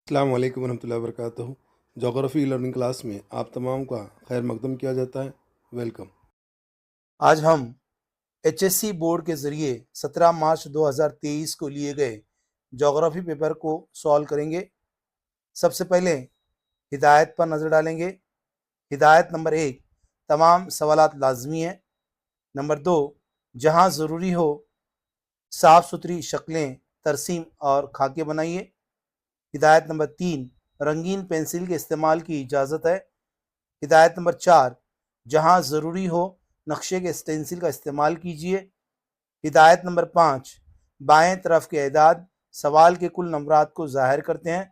السلام علیکم ورحمۃ اللہ وبرکاتہ۔ جغرافی لرننگ کلاس میں آپ تمام کا خیر مقدم کیا جاتا ہے۔ ویلکم۔ آج ہم ایچ ایس سی بورڈ کے ذریعے 17 مارچ 2023 کو لیے گئے جغرافی پیپر کو سالو کریں گے۔ سب سے پہلے ہدایت پر نظر ڈالیں گے۔ ہدایت نمبر 1، تمام سوالات لازمی ہیں۔ نمبر 2، جہاں ضروری ہو صاف ستھری شکلیں، ترسیم اور خاکے بنائیے۔ ہدایت نمبر 3، رنگین پینسل کے استعمال کی اجازت ہے۔ ہدایت نمبر 4، جہاں ضروری ہو نقشے کے اسٹینسل کا استعمال کیجیے۔ ہدایت نمبر 5، بائیں طرف کے اعداد سوال کے کل نمبرات کو ظاہر کرتے ہیں۔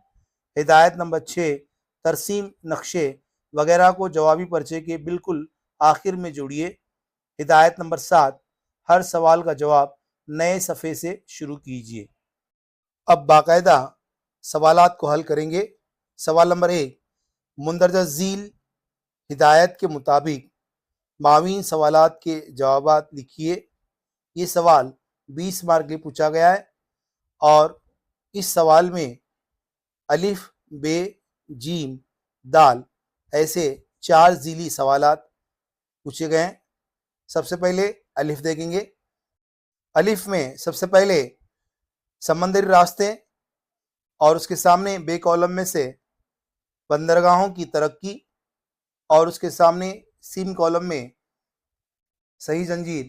ہدایت نمبر 6، ترسیم، نقشے وغیرہ کو جوابی پرچے کے بالکل آخر میں جوڑیے۔ ہدایت نمبر 7، ہر سوال کا جواب نئے صفحے سے شروع کیجیے۔ اب باقاعدہ سوالات کو حل کریں گے۔ سوال نمبر 1، مندرجہ ذیل ہدایت کے مطابق معاون سوالات کے جوابات لکھیے۔ یہ سوال 20 مارک کے لیے پوچھا گیا ہے اور اس سوال میں الف، ب، جیم، دال ایسے 4 ذیلی سوالات پوچھے گئے ہیں۔ سب سے پہلے الف دیکھیں گے۔ الف میں سب سے پہلے سمندری راستے اور اس کے سامنے بے کالم میں سے بندرگاہوں کی ترقی اور اس کے سامنے سین کالم میں صحیح زنجیر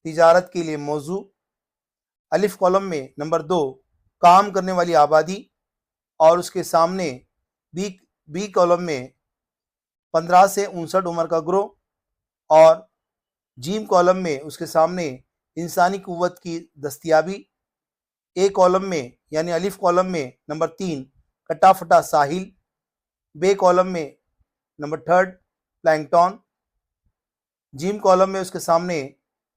تجارت کے لیے موضوع۔ الف کالم میں نمبر 2، کام کرنے والی آبادی اور اس کے سامنے بی کالم میں 15 سے 59 عمر کا گروہ اور جیم کالم میں اس کے سامنے انسانی قوت کی دستیابی۔ اے کالم میں یعنی الف کالم میں نمبر 3، کٹا پھٹا ساحل۔ بے کالم میں نمبر 3 پلانکٹون۔ جیم کالم میں اس کے سامنے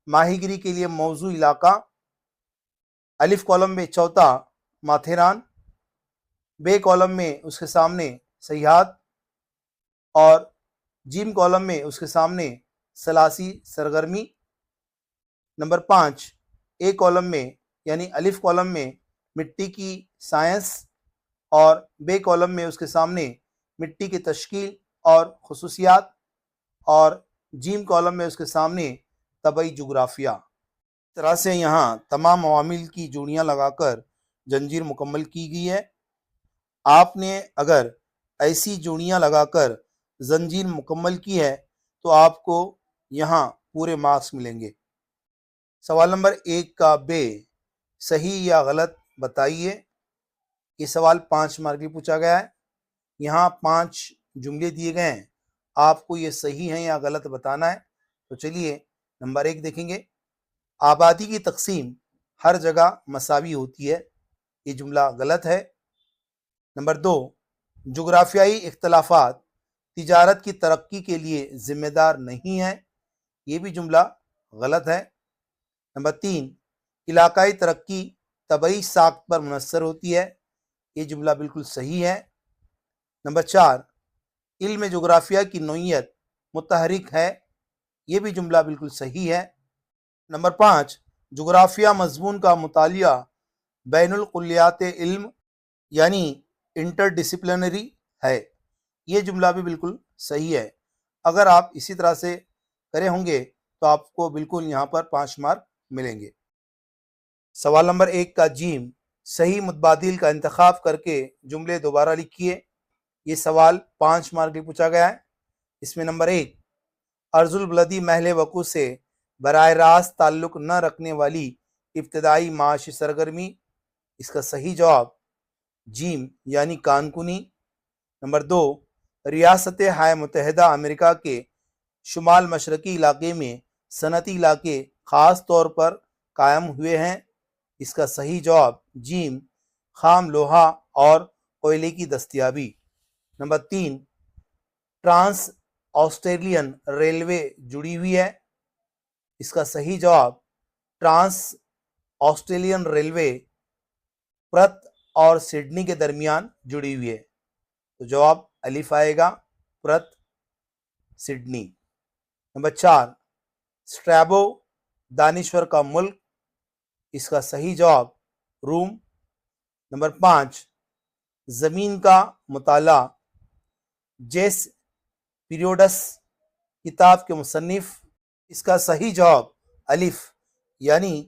ماہی گیری کے لیے موزوں علاقہ۔ الف کالم میں 4 ماتھیران۔ بے کالم میں اس کے سامنے سیاحت اور جیم کالم میں اس کے سامنے سلاسی سرگرمی۔ نمبر 5 اے کالم میں یعنی الف کالم میں مٹی کی سائنس اور بے کالم میں اس کے سامنے مٹی کی تشکیل اور خصوصیات اور جیم کالم میں اس کے سامنے طبعی جغرافیہ۔ اس طرح سے یہاں تمام عوامل کی جوڑیاں لگا کر زنجیر مکمل کی گئی ہے۔ آپ نے اگر ایسی جوڑیاں لگا کر زنجیر مکمل کی ہے تو آپ کو یہاں پورے مارکس ملیں گے۔ سوال نمبر 1 کا بے صحیح یا غلط بتائیے۔ یہ سوال 5 مارک کی پوچھا گیا ہے۔ یہاں 5 جملے دیے گئے ہیں، آپ کو یہ صحیح ہے یا غلط بتانا ہے۔ تو چلیے نمبر 1 دیکھیں گے۔ آبادی کی تقسیم ہر جگہ مساوی ہوتی ہے، یہ جملہ غلط ہے۔ نمبر 2، جغرافیائی اختلافات تجارت کی ترقی کے لیے ذمہ دار نہیں ہیں، یہ بھی جملہ غلط ہے۔ نمبر 3، علاقائی ترقی طبعی ساخت پر منحصر ہوتی ہے، یہ جملہ بالکل صحیح ہے۔ نمبر 4، علم جغرافیہ کی نوعیت متحرک ہے، یہ بھی جملہ بالکل صحیح ہے۔ نمبر 5، جغرافیہ مضمون کا مطالعہ بین الکلیات علم یعنی انٹر ڈسپلنری ہے، یہ جملہ بھی بالکل صحیح ہے۔ اگر آپ اسی طرح سے کرے ہوں گے تو آپ کو بالکل یہاں پر 5 مارک ملیں گے۔ سوال نمبر 1 کا جیم صحیح متبادل کا انتخاب کر کے جملے دوبارہ لکھیے۔ یہ سوال 5 مارک میں پوچھا گیا ہے۔ اس میں نمبر 1، ارض البلدی محل وقوع سے براہ راست تعلق نہ رکھنے والی ابتدائی معاشی سرگرمی، اس کا صحیح جواب جیم یعنی کانکنی۔ نمبر 2، ریاست ہائے متحدہ امریکہ کے شمال مشرقی علاقے میں صنعتی علاقے خاص طور پر قائم ہوئے ہیں، اس کا صحیح جواب جیم خام لوہا اور کوئلے کی دستیابی۔ نمبر 3، ٹرانس آسٹریلین ریلوے جڑی ہوئی ہے، اس کا صحیح جواب ٹرانس آسٹریلین ریلوے پرتھ اور سڈنی کے درمیان جڑی ہوئی ہے، تو جواب الف آئے گا، پرتھ سڈنی۔ نمبر 4، اسٹریبو دانشور کا ملک، اس کا صحیح جواب روم۔ نمبر 5، زمین کا مطالعہ جیس پیریوڈس کتاب کے مصنف. اس کا صحیح جواب الف یعنی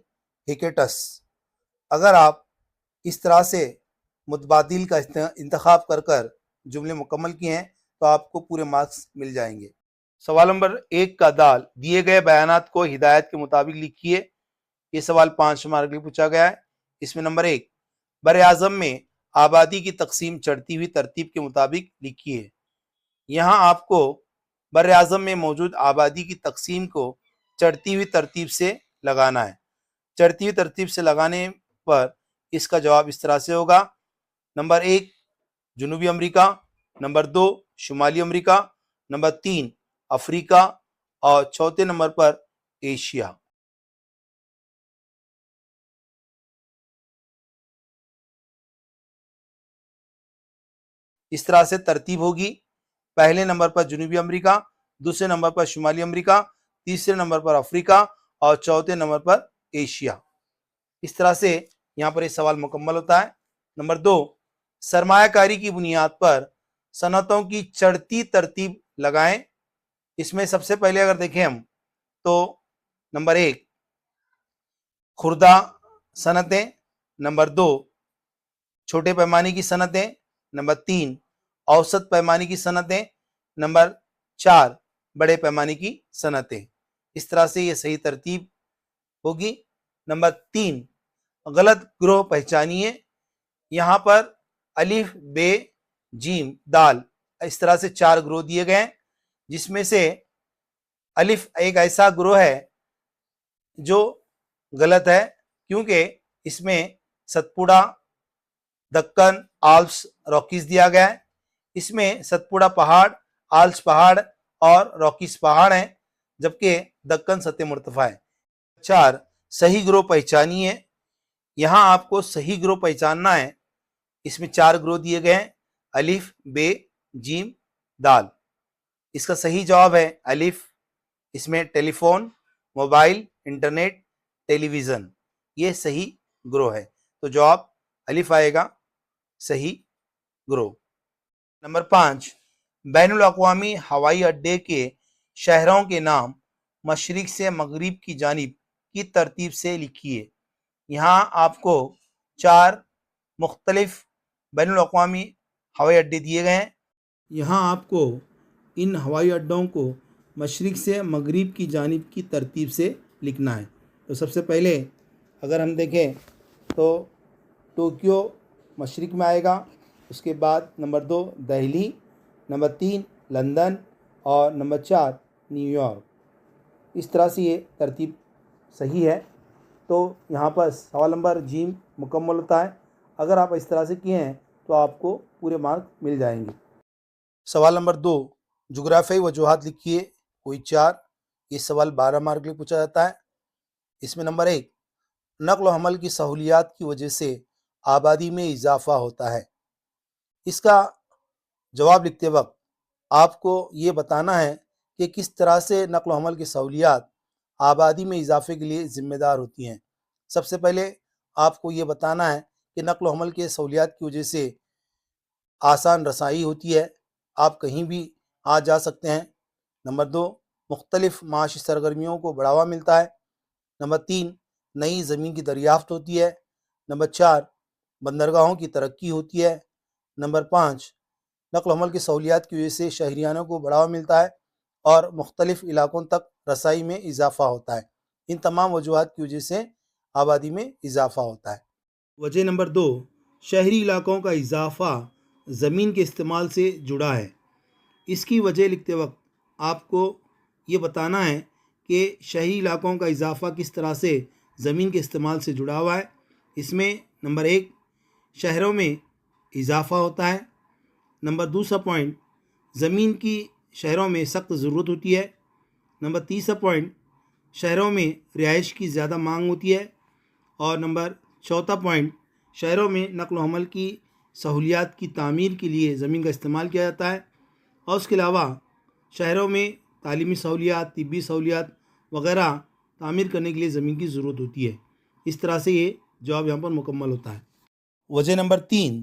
ہیکیٹس. اگر آپ اس طرح سے متبادل کا انتخاب کر کر جملے مکمل کیے ہیں تو آپ کو پورے مارکس مل جائیں گے. سوال نمبر 1 کا دال دیے گئے بیانات کو ہدایت کے مطابق لکھیے. یہ سوال 5 مارک کے لیے پوچھا گیا ہے. اس میں نمبر 1 بر اعظم میں آبادی کی تقسیم چڑھتی ہوئی ترتیب کے مطابق لکھیے. یہاں آپ کو بر اعظم میں موجود آبادی کی تقسیم کو چڑھتی ہوئی ترتیب سے لگانا ہے. چڑھتی ہوئی ترتیب سے لگانے پر اس کا جواب اس طرح سے ہوگا. نمبر 1 جنوبی امریکہ، نمبر 2 شمالی امریکہ، نمبر 3 افریقہ اور چوتھے نمبر پر ایشیا. اس طرح سے ترتیب ہوگی. پہلے نمبر پر جنوبی امریکہ، دوسرے نمبر پر شمالی امریکہ، تیسرے نمبر پر افریقہ اور چوتھے نمبر پر ایشیا. اس طرح سے یہاں پر یہ سوال مکمل ہوتا ہے. نمبر 2 سرمایہ کاری کی بنیاد پر صنعتوں کی چڑھتی ترتیب لگائیں. اس میں سب سے پہلے اگر دیکھیں ہم تو نمبر 1 خوردہ صنعتیں، نمبر 2 چھوٹے پیمانے کی صنعتیں، نمبر 3 اوسط پیمانے کی صنعتیں، نمبر 4 بڑے پیمانے کی صنعتیں. اس طرح سے یہ صحیح ترتیب ہوگی. نمبر 3 غلط گروہ پہچانیے. یہاں پر الف بے جیم دال اس طرح سے 4 گروہ دیے گئے ہیں، جس میں سے الف ایک ایسا گروہ ہے جو غلط ہے، کیونکہ اس میں ستپوڑا، دکن، آلپس، راکیز دیا گیا ہے. اس میں ستپوڑا پہاڑ، آلپس پہاڑ اور راکیز پہاڑ ہیں، جبکہ دکن سطح مرتفع ہے. 4 صحیح گروہ پہچانیے. یہاں آپ کو صحیح گروہ پہچاننا ہے. اس میں 4 گروہ دیے گئے ہیں، الف بے جیم دال. اس کا صحیح جواب ہے الف. اس میں ٹیلی فون، موبائل، انٹرنیٹ، ٹیلی ویژن یہ صحیح گروہ ہے. تو جواب الف آئے گا، صحیح گروہ. نمبر 5 بین الاقوامی ہوائی اڈے کے شہروں کے نام مشرق سے مغرب کی جانب کی ترتیب سے لکھیے. یہاں آپ کو 4 مختلف بین الاقوامی ہوائی اڈے دیے گئے ہیں. یہاں آپ کو ان ہوائی اڈوں کو مشرق سے مغرب کی جانب کی ترتیب سے لکھنا ہے. تو سب سے پہلے اگر ہم دیکھیں تو ٹوکیو مشرق میں آئے گا. اس کے بعد نمبر 2 دہلی، نمبر 3 لندن اور نمبر 4 نیو یارک. اس طرح سے یہ ترتیب صحیح ہے. تو یہاں پر سوال نمبر جیم مکمل ہوتا ہے. اگر آپ اس طرح سے کیے ہیں تو آپ کو پورے مارک مل جائیں گے. سوال نمبر 2 جغرافیائی وجوہات لکھیے، کوئی 4. یہ سوال 12 مارک کے لیے پوچھا جاتا ہے. اس میں نمبر 1 نقل و حمل کی سہولیات کی وجہ سے آبادی میں اضافہ ہوتا ہے. اس کا جواب لکھتے وقت آپ کو یہ بتانا ہے کہ کس طرح سے نقل و حمل کی سہولیات آبادی میں اضافے کے لیے ذمہ دار ہوتی ہیں. سب سے پہلے آپ کو یہ بتانا ہے کہ نقل و حمل کے سہولیات کی وجہ سے آسان رسائی ہوتی ہے، آپ کہیں بھی آ جا سکتے ہیں. نمبر 2 مختلف معاشی سرگرمیوں کو بڑھاوا ملتا ہے. نمبر 3 نئی زمین کی دریافت ہوتی ہے. نمبر 4 بندرگاہوں کی ترقی ہوتی ہے. نمبر 5 نقل و حمل کی سہولیات کی وجہ سے شہریانوں کو بڑھاوا ملتا ہے اور مختلف علاقوں تک رسائی میں اضافہ ہوتا ہے. ان تمام وجوہات کی وجہ سے آبادی میں اضافہ ہوتا ہے. وجہ نمبر 2 شہری علاقوں کا اضافہ زمین کے استعمال سے جڑا ہے. اس کی وجہ لکھتے وقت آپ کو یہ بتانا ہے کہ شہری علاقوں کا اضافہ کس طرح سے زمین کے استعمال سے جڑا ہوا ہے. اس میں نمبر 1 شہروں میں اضافہ ہوتا ہے. نمبر 2 پوائنٹ زمین کی شہروں میں سخت ضرورت ہوتی ہے. نمبر 3 پوائنٹ شہروں میں رہائش کی زیادہ مانگ ہوتی ہے. اور نمبر 4 پوائنٹ شہروں میں نقل و حمل کی سہولیات کی تعمیر کے لیے زمین کا استعمال کیا جاتا ہے. اور اس کے علاوہ شہروں میں تعلیمی سہولیات، طبی سہولیات وغیرہ تعمیر کرنے کے لیے زمین کی ضرورت ہوتی ہے. اس طرح سے یہ جواب یہاں پر مکمل ہوتا ہے. وجہ نمبر 3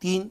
3।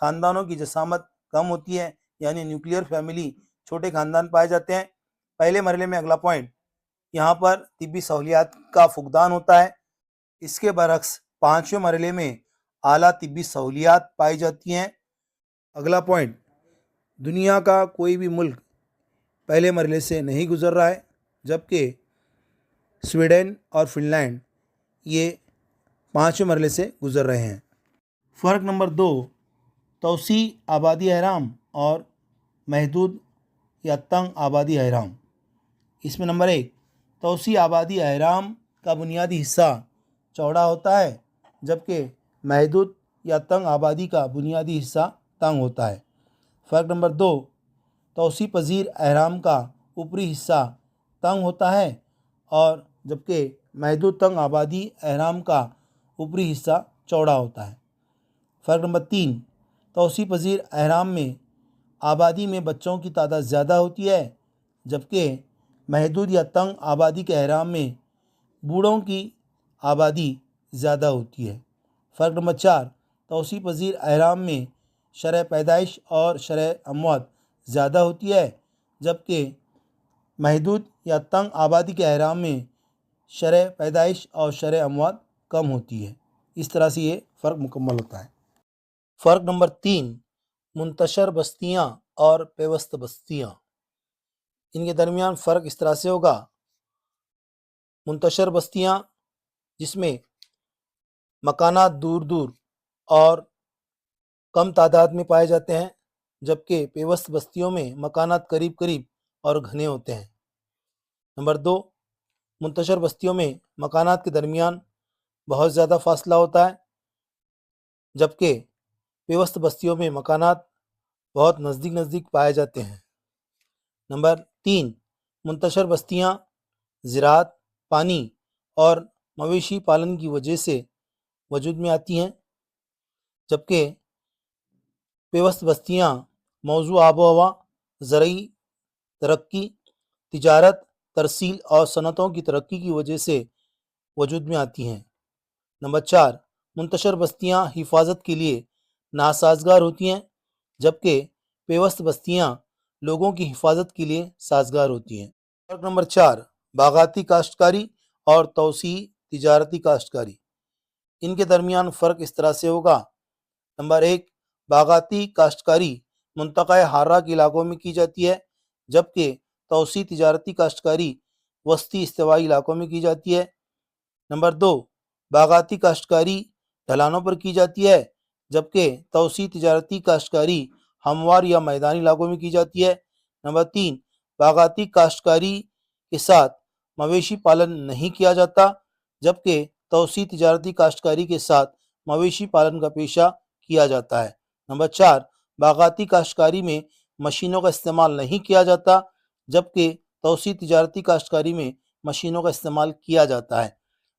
خاندانوں کی جسامت کم ہوتی ہے، یعنی نیوکلیئر فیملی چھوٹے خاندان پائے جاتے ہیں۔ پہلے مرحلے میں اگلا پوائنٹ، یہاں پر طبی سہولیات کا فقدان ہوتا ہے۔ اس کے برعکس پانچویں مرحلے میں اعلیٰ طبی سہولیات پائی جاتی ہیں۔ اگلا پوائنٹ، دنیا کا کوئی بھی ملک پہلے مرحلے سے نہیں گزر رہا ہے، جبکہ سویڈن اور فن لینڈ یہ پانچویں مرحلے سے گزر رہے ہیں۔ فرق نمبر 2، توسیع آبادی اہرام اور محدود یا تنگ آبادی اہرام۔ اس میں نمبر 1، توسیع آبادی اہرام کا بنیادی حصہ چوڑا ہوتا ہے، جبکہ محدود یا تنگ آبادی کا بنیادی حصہ تنگ ہوتا ہے۔ فرق نمبر 2، توسیع پذیر اہرام کا اوپری حصہ تنگ ہوتا ہے، اور جبکہ محدود تنگ آبادی اہرام کا اوپری حصہ چوڑا ہوتا ہے۔ فرق نمبر 3، توسیع پذیر اہرام میں آبادی میں بچوں کی تعداد زیادہ ہوتی ہے، جبکہ محدود یا تنگ آبادی کے اہرام میں بوڑھوں کی آبادی زیادہ ہوتی ہے۔ فرق نمبر 4، توسیع پذیر اہرام میں شرح پیدائش اور شرح اموات زیادہ ہوتی ہے، جبکہ محدود یا تنگ آبادی کے اہرام میں شرح پیدائش اور شرح اموات کم ہوتی ہے۔ اس طرح سے یہ فرق مکمل ہوتا ہے۔ فرق نمبر 3، منتشر بستیاں اور پیوست بستیاں۔ ان کے درمیان فرق اس طرح سے ہوگا، منتشر بستیاں جس میں مکانات دور دور اور کم تعداد میں پائے جاتے ہیں، جبکہ پیوست بستیوں میں مکانات قریب قریب اور گھنے ہوتے ہیں۔ نمبر 2، منتشر بستیوں میں مکانات کے درمیان بہت زیادہ فاصلہ ہوتا ہے، جبکہ پیوست بستیوں میں مکانات بہت نزدیک نزدیک پائے جاتے ہیں۔ نمبر 3، منتشر بستیاں زراعت، پانی اور مویشی پالن کی وجہ سے وجود میں آتی ہیں، جبکہ پیوست بستیاں موضوع آب و ہوا، زرعی ترقی، تجارت، ترسیل اور صنعتوں کی ترقی کی وجہ سے وجود میں آتی ہیں۔ نمبر 4، منتشر بستیاں حفاظت کے لیے ناسازگار ہوتی ہیں، جبکہ پیوست بستیاں لوگوں کی حفاظت کے لیے سازگار ہوتی ہیں۔ فرق نمبر 4، باغاتی کاشتکاری اور توسیعی تجارتی کاشتکاری۔ ان کے درمیان فرق اس طرح سے ہوگا، نمبر 1، باغاتی کاشتکاری منطقہ حارہ کے علاقوں میں کی جاتی ہے، جبکہ توسیعی تجارتی کاشتکاری وسطی استوائی علاقوں میں کی جاتی ہے۔ نمبر 2، باغاتی کاشتکاری ڈھلانوں پر کی جاتی ہے، جبکہ توسیعی تجارتی کاشتکاری ہموار یا میدانی علاقوں میں کی جاتی ہے۔ نمبر 3، باغاتی کاشتکاری کے ساتھ مویشی پالن نہیں کیا جاتا، جبکہ توسیعی تجارتی کاشتکاری کے ساتھ مویشی پالن کا پیشہ کیا جاتا ہے۔ نمبر 4، باغاتی کاشتکاری میں مشینوں کا استعمال نہیں کیا جاتا، جبکہ توسیعی تجارتی کاشتکاری میں مشینوں کا استعمال کیا جاتا ہے۔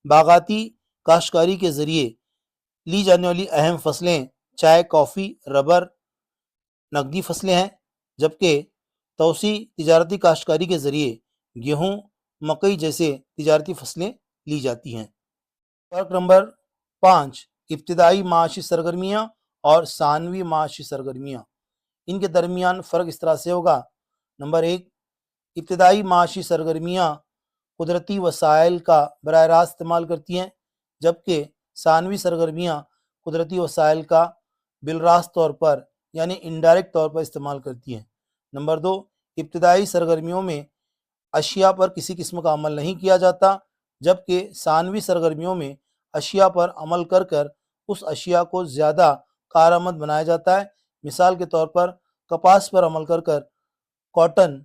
باغاتی کاشتکاری کے ذریعے لی جانے والی اہم فصلیں چائے، کافی، ربر، نقدی فصلیں ہیں، جبکہ توسیعی تجارتی کاشتکاری کے ذریعے گیہوں، مکئی جیسے تجارتی فصلیں لی جاتی ہیں۔ فرق نمبر 5، ابتدائی معاشی سرگرمیاں اور ثانوی معاشی سرگرمیاں۔ ان کے درمیان فرق اس طرح سے ہوگا، نمبر 1، ابتدائی معاشی سرگرمیاں قدرتی وسائل کا براہ راست استعمال کرتی ہیں، جبکہ ثانوی سرگرمیاں قدرتی وسائل کا بالراست طور پر یعنی انڈائریکٹ طور پر استعمال کرتی ہیں۔ نمبر 2، ابتدائی سرگرمیوں میں اشیاء پر کسی قسم کا عمل نہیں کیا جاتا، جبکہ ثانوی سرگرمیوں میں اشیاء پر عمل کر کر اس اشیاء کو زیادہ کارآمد بنایا جاتا ہے۔ مثال کے طور پر کپاس پر عمل کر کر کاٹن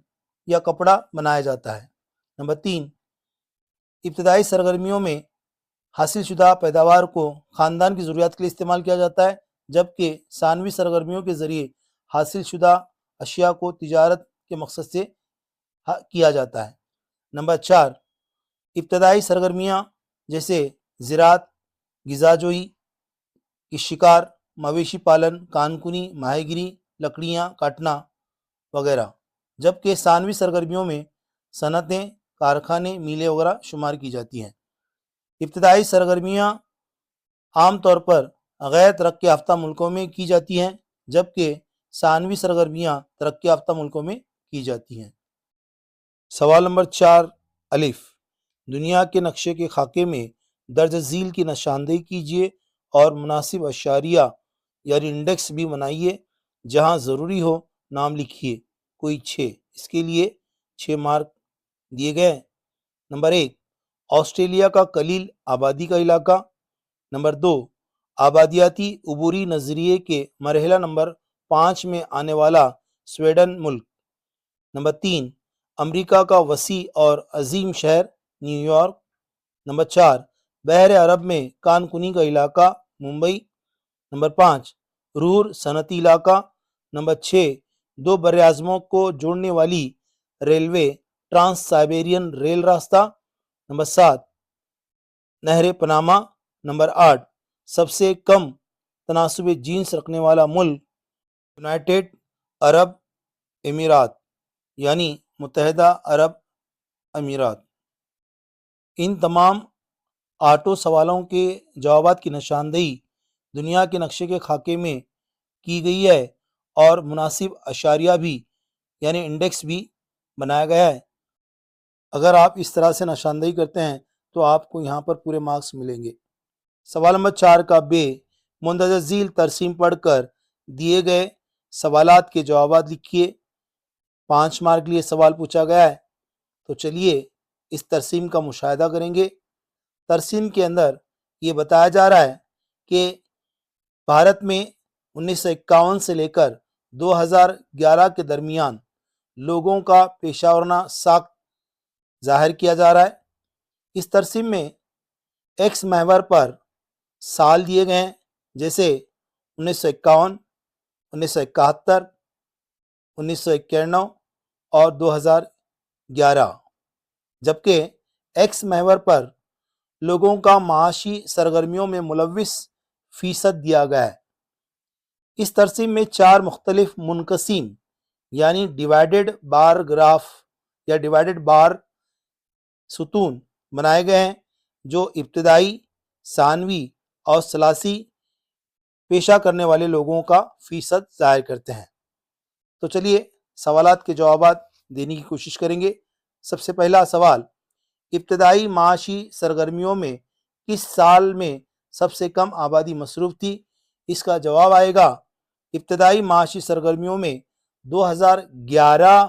یا کپڑا بنایا جاتا ہے۔ نمبر 3، ابتدائی سرگرمیوں میں حاصل شدہ پیداوار کو خاندان کی ضروریات کے لیے استعمال کیا جاتا ہے، جبکہ ثانوی سرگرمیوں کے ذریعے حاصل شدہ اشیاء کو تجارت کے مقصد سے کیا جاتا ہے۔ نمبر 4، ابتدائی سرگرمیاں جیسے زراعت، غذاجوئی کی شکار، مویشی پالن، کانکنی، ماہی گیری، لکڑیاں کاٹنا وغیرہ، جبکہ ثانوی سرگرمیوں میں صنعتیں، کارخانے، میلیں وغیرہ شمار کی جاتی ہیں۔ ابتدائی سرگرمیاں عام طور پر غیر ترقی یافتہ ملکوں میں کی جاتی ہیں، جبکہ ثانوی سرگرمیاں ترقی یافتہ ملکوں میں کی جاتی ہیں۔ سوال نمبر 4 الف، دنیا کے نقشے کے خاکے میں درج ذیل کی نشاندہی کیجیے اور مناسب اشاریہ یعنی انڈیکس بھی بنائیے، جہاں ضروری ہو نام لکھیے، کوئی 6، اس کے لیے 6 مارک دیے گئے۔ نمبر 1 آسٹریلیا کا قلیل آبادی کا علاقہ۔ نمبر 2 آبادیاتی عبوری نظریے کے مرحلہ نمبر 5 میں آنے والا سویڈن ملک۔ نمبر 3 امریکہ کا وسیع اور عظیم شہر نیو یارک۔ نمبر 4 بحر عرب میں کان کنی کا علاقہ ممبئی۔ نمبر 5 رور صنعتی علاقہ۔ نمبر 6 2 براعظموں کو جوڑنے والی ریلوے ٹرانس سائبیرین ریل راستہ۔ نمبر 7 نہر پاناما۔ نمبر 8 سب سے کم تناسب جنس رکھنے والا ملک یونائٹڈ عرب امارات یعنی متحدہ عرب امارات۔ ان تمام 8 سوالوں کے جوابات کی نشاندہی دنیا کے نقشے کے خاکے میں کی گئی ہے اور مناسب اشاریہ بھی یعنی انڈیکس بھی بنایا گیا ہے۔ اگر آپ اس طرح سے نشاندہی کرتے ہیں تو آپ کو یہاں پر پورے مارکس ملیں گے۔ سوال نمبر 4 کا ب مندرجہ ذیل ترسیم پڑھ کر دیے گئے سوالات کے جوابات لکھیے۔ 5 مارک لیے سوال پوچھا گیا ہے، تو چلیے اس ترسیم کا مشاہدہ کریں گے۔ ترسیم کے اندر یہ بتایا جا رہا ہے کہ بھارت میں 1951 سے لے کر 2011 کے درمیان لوگوں کا پیشہ ورانہ ساخت ظاہر کیا جا رہا ہے۔ اس ترسیم میں ایکس محور پر سال دیے گئے ہیں، جیسے 1951، 1971، 1991 اور 2011، جبکہ ایکس محور پر لوگوں کا معاشی سرگرمیوں میں ملوث فیصد دیا گیا ہے۔ اس ترسیم میں 4 مختلف منقسم یعنی ڈیوائیڈڈ بار گراف یا ڈیوائیڈڈ بار ستون بنائے گئے ہیں، جو ابتدائی، ثانوی اور ثلاثی پیشہ کرنے والے لوگوں کا فیصد ظاہر کرتے ہیں۔ تو چلیے سوالات کے جوابات دینے کی کوشش کریں گے۔ سب سے پہلا سوال، ابتدائی معاشی سرگرمیوں میں کس سال میں سب سے کم آبادی مصروف تھی؟ اس کا جواب آئے گا ابتدائی معاشی سرگرمیوں میں 2011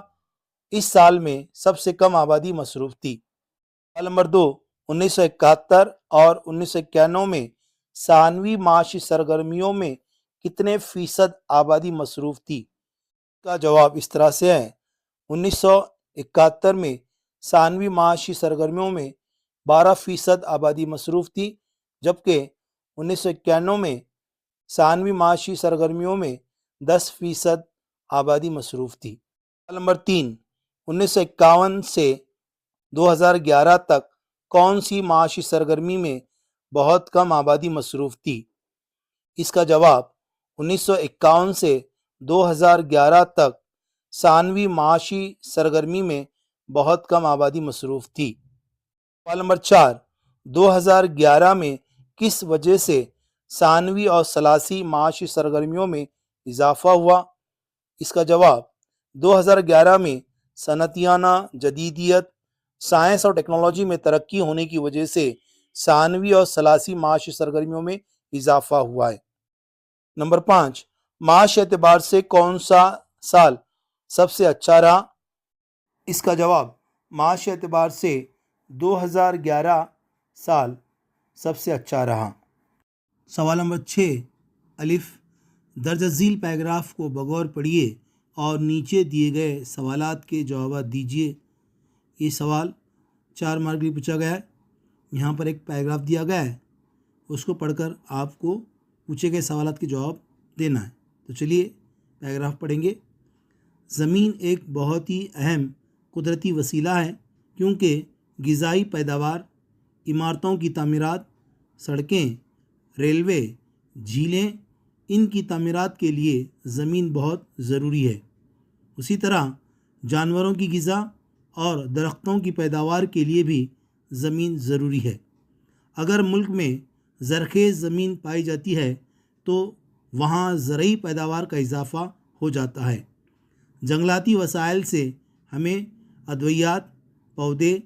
اس سال میں سب سے کم آبادی مصروف تھی۔ سوال نمبر 2 1971 اور 1991 میں ثانوی معاشی سرگرمیوں میں کتنے فیصد آبادی مصروف تھی؟ اس کا جواب اس طرح سے ہے، 1971 میں ثانوی معاشی سرگرمیوں میں 12% آبادی مصروف تھی، جبکہ 1991 میں ثانوی معاشی سرگرمیوں میں 10% آبادی مصروف تھی۔ سوال نمبر 3 1951 سے 2011 تک کون سی معاشی سرگرمی میں بہت کم آبادی مصروف تھی؟ اس کا جواب 1951 سے 2011 تک ثانوی معاشی سرگرمی میں بہت کم آبادی مصروف تھی۔ سوال نمبر 4 2011 میں کس وجہ سے ثانوی اور ثلاثی معاشی سرگرمیوں میں اضافہ ہوا؟ اس کا جواب 2011 میں صنعتیانہ جدیدیت، سائنس اور ٹیکنالوجی میں ترقی ہونے کی وجہ سے ثانوی اور ثلاثی معاشی سرگرمیوں میں اضافہ ہوا ہے۔ نمبر 5 معاشی اعتبار سے کون سا سال سب سے اچھا رہا؟ اس کا جواب معاشی اعتبار سے 2011 سال سب سے اچھا رہا۔ سوال نمبر 6 الف، درج ذیل پیراگراف کو بغور پڑھیے اور نیچے دیے گئے سوالات کے جوابات دیجیے۔ یہ سوال 4 مارک لیے پوچھا گیا ہے۔ یہاں پر ایک پیراگراف دیا گیا ہے، اس کو پڑھ کر آپ کو پوچھے گئے سوالات کے جواب دینا ہے۔ تو چلیے پیراگراف پڑھیں گے۔ زمین ایک بہت ہی اہم قدرتی وسیلہ ہے، کیونکہ غذائی پیداوار، عمارتوں کی تعمیرات، سڑکیں، ریلوے، جھیلیں، ان کی تعمیرات کے لیے زمین بہت ضروری ہے۔ اسی طرح جانوروں کی غذا اور درختوں کی پیداوار کے لیے بھی زمین ضروری ہے۔ اگر ملک میں زرخیز زمین پائی جاتی ہے تو وہاں زرعی پیداوار کا اضافہ ہو جاتا ہے۔ جنگلاتی وسائل سے ہمیں ادویات، پودے،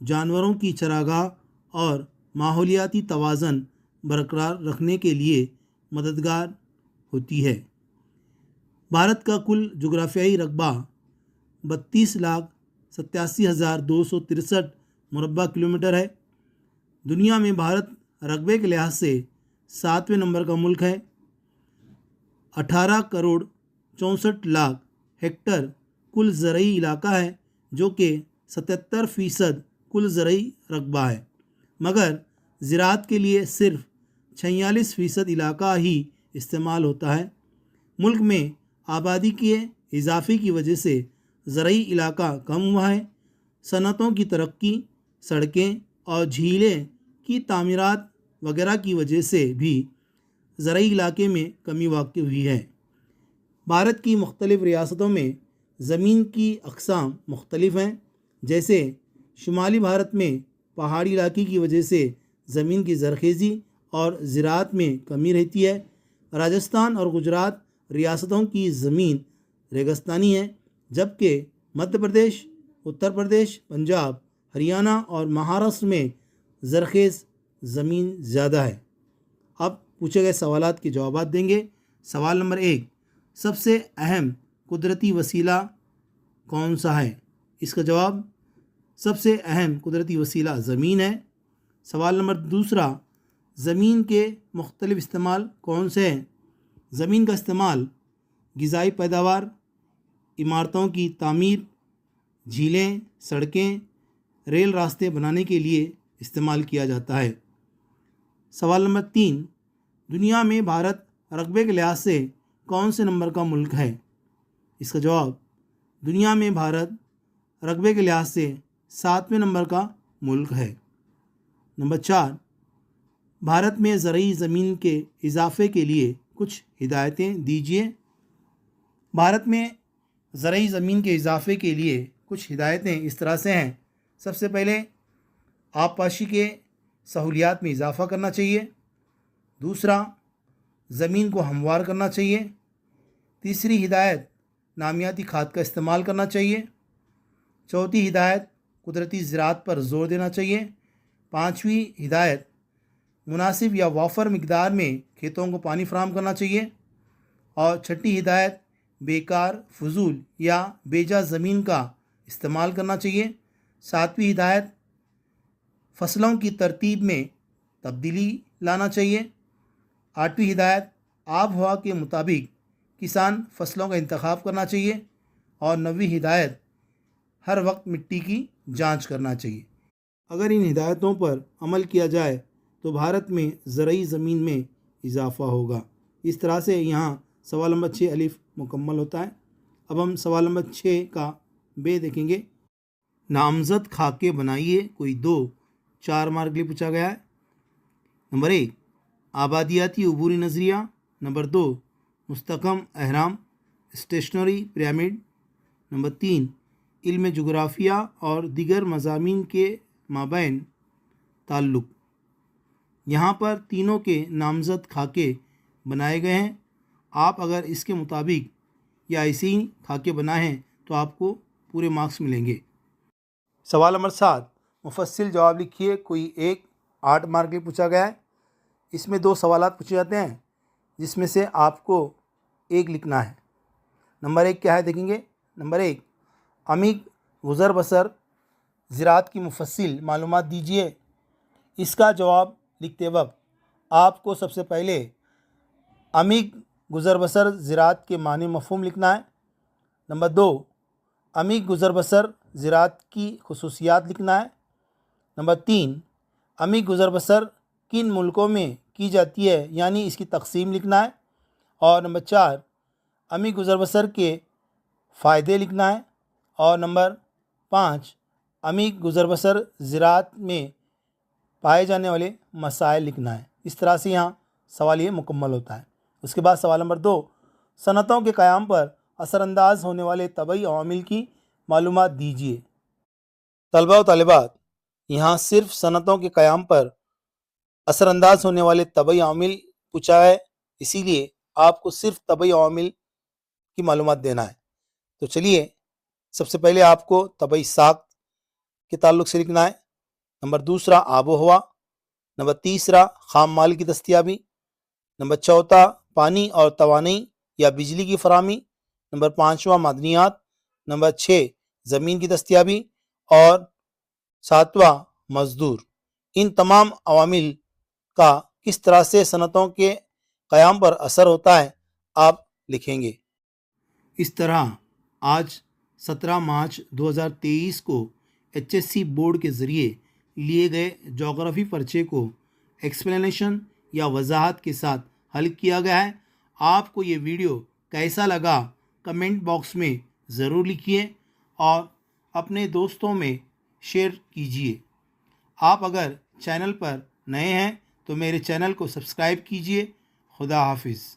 جانوروں کی چراگاہ اور ماحولیاتی توازن برقرار رکھنے کے لیے مددگار ہوتی ہے۔ بھارت کا کل جغرافیائی رقبہ 32,87,263 مربع کلومیٹر ہے۔ دنیا میں بھارت رقبے کے لحاظ سے 7ویں نمبر کا ملک ہے۔ 18,64,00,000 ہیکٹر کل زرعی علاقہ ہے، جو کہ 77% کل زرعی رقبہ ہے، مگر زراعت کے لیے صرف 46% علاقہ ہی استعمال ہوتا ہے۔ ملک میں آبادی کے اضافے کی وجہ سے زرعی علاقہ کم ہوا ہے۔ صنعتوں کی ترقی، سڑکیں اور جھیلیں کی تعمیرات وغیرہ کی وجہ سے بھی زرعی علاقے میں کمی واقع ہوئی ہے۔ بھارت کی مختلف ریاستوں میں زمین کی اقسام مختلف ہیں، جیسے شمالی بھارت میں پہاڑی علاقے کی وجہ سے زمین کی زرخیزی اور زراعت میں کمی رہتی ہے۔ راجستھان اور گجرات ریاستوں کی زمین ریگستانی ہے، جبکہ مدھیہ پردیش، اتر پردیش، پنجاب، ہریانہ اور مہاراشٹر میں زرخیز زمین زیادہ ہے۔ اب پوچھے گئے سوالات کے جوابات دیں گے۔ سوال نمبر 1، سب سے اہم قدرتی وسیلہ کون سا ہے؟ اس کا جواب سب سے اہم قدرتی وسیلہ زمین ہے۔ سوال نمبر 2، زمین کے مختلف استعمال کون سے ہیں؟ زمین کا استعمال غذائی پیداوار، عمارتوں کی تعمیر، جھیلیں، سڑکیں، ریل راستے بنانے کے لیے استعمال کیا جاتا ہے۔ سوال نمبر 3، دنیا میں بھارت رقبے کے لحاظ سے کون سے نمبر کا ملک ہے؟ اس کا جواب دنیا میں بھارت رقبے کے لحاظ سے 7ویں نمبر کا ملک ہے۔ نمبر 4، بھارت میں زرعی زمین کے اضافے کے لیے کچھ ہدایتیں دیجیے۔ بھارت میں زرعی زمین کے اضافے کے لیے کچھ ہدایتیں اس طرح سے ہیں۔ سب سے پہلے آبپاشی کے سہولیات میں اضافہ کرنا چاہیے۔ دوسرا، زمین کو ہموار کرنا چاہیے۔ تیسری ہدایت، نامیاتی کھاد کا استعمال کرنا چاہیے۔ چوتھی ہدایت، قدرتی زراعت پر زور دینا چاہیے۔ پانچویں ہدایت، مناسب یا وافر مقدار میں کھیتوں کو پانی فراہم کرنا چاہیے۔ اور چھٹی ہدایت، بیکار، فضول یا بیجا زمین کا استعمال کرنا چاہیے۔ ساتویں ہدایت، فصلوں کی ترتیب میں تبدیلی لانا چاہیے۔ آٹھویں ہدایت، آب و ہوا کے مطابق کسان فصلوں کا انتخاب کرنا چاہیے۔ اور نویں ہدایت، ہر وقت مٹی کی جانچ کرنا چاہیے۔ اگر ان ہدایتوں پر عمل کیا جائے تو بھارت میں زرعی زمین میں اضافہ ہوگا۔ اس طرح سے یہاں سوال نمبر 6 الف مکمل ہوتا ہے۔ اب ہم سوال نمبر 6 کا بے دیکھیں گے۔ نامزد خاکے بنائیے، کوئی 4 مارک کے لیے پوچھا گیا ہے۔ نمبر 1، آبادیاتی عبوری نظریہ۔ نمبر 2، مستحکم اہرام، اسٹیشنری پیرامڈ۔ نمبر 3، علم جغرافیہ اور دیگر مضامین کے مابین تعلق۔ یہاں پر تینوں کے نامزد خاکے بنائے گئے ہیں۔ آپ اگر اس کے مطابق یا ایسے ہی خاکے بنائے ہیں تو آپ کو پورے مارکس ملیں گے۔ سوال نمبر 7، مفصل جواب لکھیے، کوئی 8 مارک کے لیے پوچھا گیا ہے۔ اس میں 2 سوالات پوچھے جاتے ہیں، جس میں سے آپ کو 1 لکھنا ہے۔ نمبر 1 کیا ہے دیکھیں گے۔ نمبر 1، عمیق گزر بسر زراعت کی مفصل معلومات دیجیے۔ اس کا جواب لکھتے وقت آپ کو سب سے پہلے عمیق گزر بسر زراعت کے معنی مفہوم لکھنا ہے۔ نمبر 2، عمیق گزر بسر زراعت کی خصوصیات لکھنا ہے۔ نمبر 3، عمیق گزر بسر کن ملکوں میں کی جاتی ہے، یعنی اس کی تقسیم لکھنا ہے۔ اور نمبر 4، عمیق گزر بسر کے فائدے لکھنا ہے۔ اور نمبر 5، عمیق گزر بسر زراعت میں پائے جانے والے مسائل لکھنا ہے۔ اس طرح سے یہاں سوال یہ مکمل ہوتا ہے۔ اس کے بعد سوال نمبر 2، صنعتوں کے قیام پر اثر انداز ہونے والے طبعی عوامل کی معلومات دیجیے۔ طلباء و طالبات، یہاں صرف صنعتوں کے قیام پر اثر انداز ہونے والے طبعی عوامل پوچھا ہے، اسی لیے آپ کو صرف طبعی عوامل کی معلومات دینا ہے۔ تو چلیے، سب سے پہلے آپ کو طبعی ساخت کے تعلق سے لکھنا ہے، نمبر دوسرا آب و ہوا، نمبر تیسرا خام مال کی دستیابی، نمبر چوتھا پانی اور توانائی یا بجلی کی فراہمی، نمبر پانچواں معدنیات، نمبر 6 زمین کی دستیابی، اور ساتواں مزدور۔ ان تمام عوامل کا کس طرح سے صنعتوں کے قیام پر اثر ہوتا ہے آپ لکھیں گے۔ اس طرح آج 17 مارچ 2023 کو HSC بورڈ کے ذریعے لیے گئے جغرافی پرچے کو ایکسپلینیشن یا وضاحت کے ساتھ حل کیا گیا ہے۔ آپ کو یہ ویڈیو کیسا لگا کمنٹ باکس میں ضرور لکھیے اور اپنے دوستوں میں شیئر کیجیے۔ آپ اگر چینل پر نئے ہیں تو میرے چینل کو سبسکرائب کیجیے۔ خدا حافظ۔